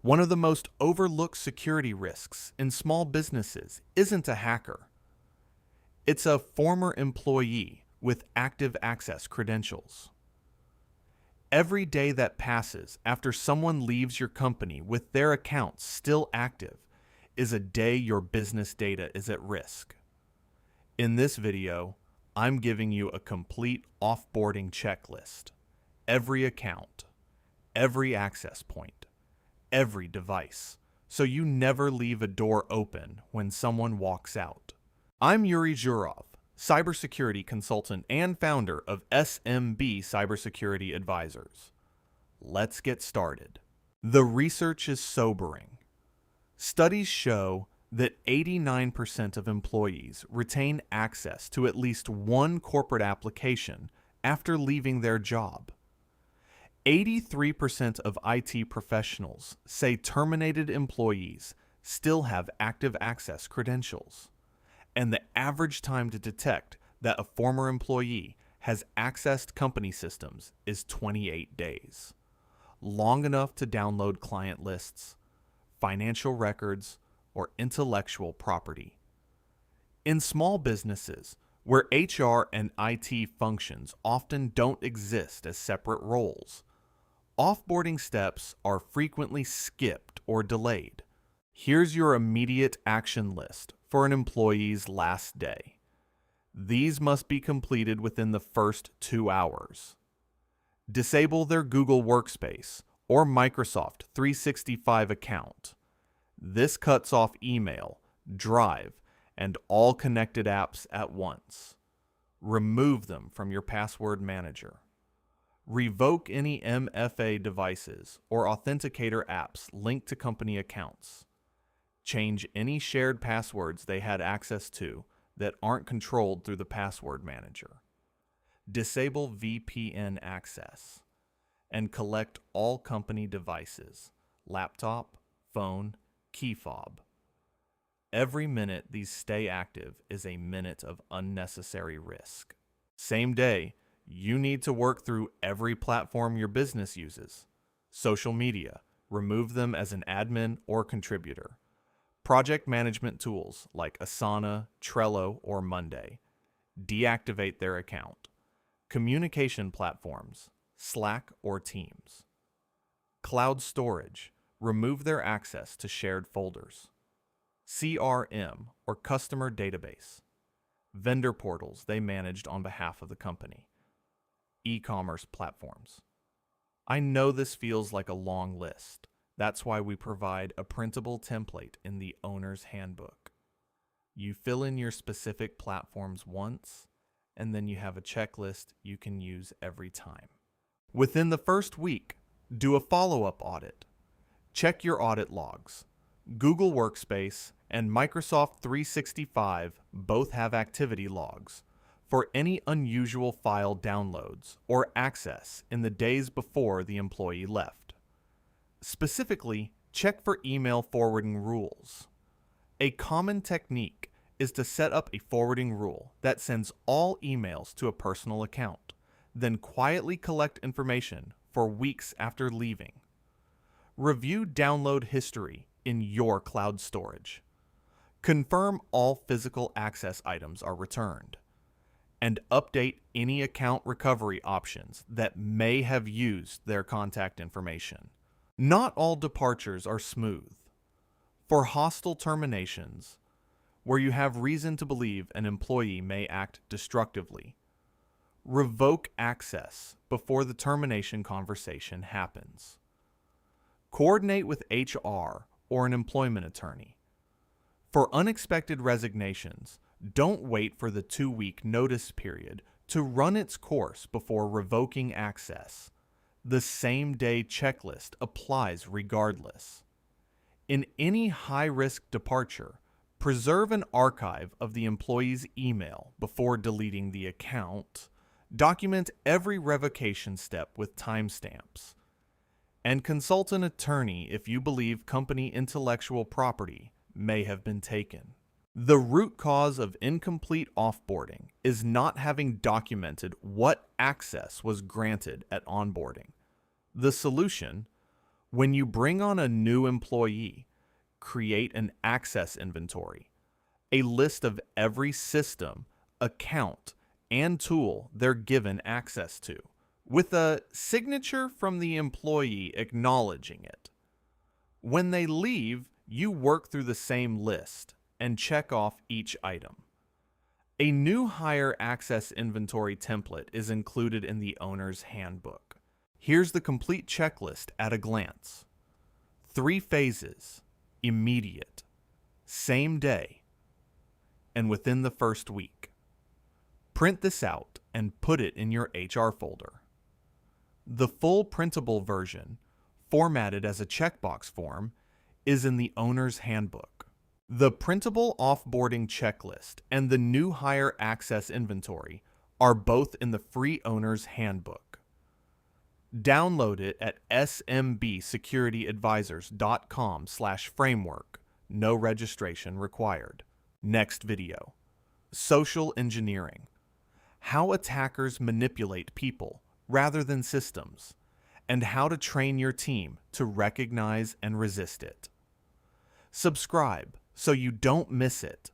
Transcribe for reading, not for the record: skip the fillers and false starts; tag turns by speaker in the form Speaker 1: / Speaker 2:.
Speaker 1: One of the most overlooked security risks in small businesses isn't a hacker. It's a former employee with active access credentials. Every day that passes after someone leaves your company with their account still active is a day your business data is at risk. In this video, I'm giving you a complete offboarding checklist. Every account, every access point, every device, so you never leave a door open when someone walks out. I'm Yuri Zhurov, cybersecurity consultant and founder of SMB Cybersecurity Advisors. Let's get started. The research is sobering. Studies show that 89% of employees retain access to at least one corporate application after leaving their job. 83% of IT professionals say terminated employees still have active access credentials, and the average time to detect that a former employee has accessed company systems is 28 days, long enough to download client lists, financial records, or intellectual property. In small businesses, where HR and IT functions often don't exist as separate roles, offboarding steps are frequently skipped or delayed. Here's your immediate action list for an employee's last day. These must be completed within the first 2 hours. Disable their Google Workspace or Microsoft 365 account. This cuts off email, Drive, and all connected apps at once. Remove them from your password manager. Revoke any MFA devices or authenticator apps linked to company accounts. Change any shared passwords they had access to that aren't controlled through the password manager. Disable VPN access. And collect all company devices, laptop, phone, key fob. Every minute these stay active is a minute of unnecessary risk. Same day, you need to work through every platform your business uses. Social media, remove them as an admin or contributor. Project management tools like Asana, Trello, or Monday, deactivate their account. Communication platforms, Slack or Teams. Cloud storage, remove their access to shared folders. CRM or customer database, vendor portals they managed on behalf of the company. E-commerce platforms. I know this feels like a long list. That's why we provide a printable template in the owner's handbook. You fill in your specific platforms once, and then you have a checklist you can use every time. Within the first week, do a follow-up audit. Check your audit logs. Google Workspace and Microsoft 365 both have activity logs for any unusual file downloads or access in the days before the employee left. Specifically, check for email forwarding rules. A common technique is to set up a forwarding rule that sends all emails to a personal account, then quietly collect information for weeks after leaving. Review download history in your cloud storage. Confirm all physical access items are returned. And update any account recovery options that may have used their contact information. Not all departures are smooth. For hostile terminations, where you have reason to believe an employee may act destructively, revoke access before the termination conversation happens. Coordinate with HR or an employment attorney. For unexpected resignations, don't wait for the 2-week notice period to run its course before revoking access. The same-day checklist applies regardless. In any high-risk departure, preserve an archive of the employee's email before deleting the account. Document every revocation step with timestamps. And consult an attorney if you believe company intellectual property may have been taken. The root cause of incomplete offboarding is not having documented what access was granted at onboarding. The solution? When you bring on a new employee, create an access inventory, a list of every system, account, and tool they're given access to, with a signature from the employee acknowledging it. When they leave, you work through the same list and check off each item. A new hire access inventory template is included in the owner's handbook. Here's the complete checklist at a glance. 3 phases: immediate, same day, and within the first week. Print this out and put it in your HR folder. The full printable version, formatted as a checkbox form, is in the owner's handbook. The printable offboarding checklist and the new hire access inventory are both in the free owner's handbook. Download it at smbsecurityadvisors.com/framework. No registration required. Next video. Social engineering. How attackers manipulate people rather than systems, and how to train your team to recognize and resist it. Subscribe so you don't miss it.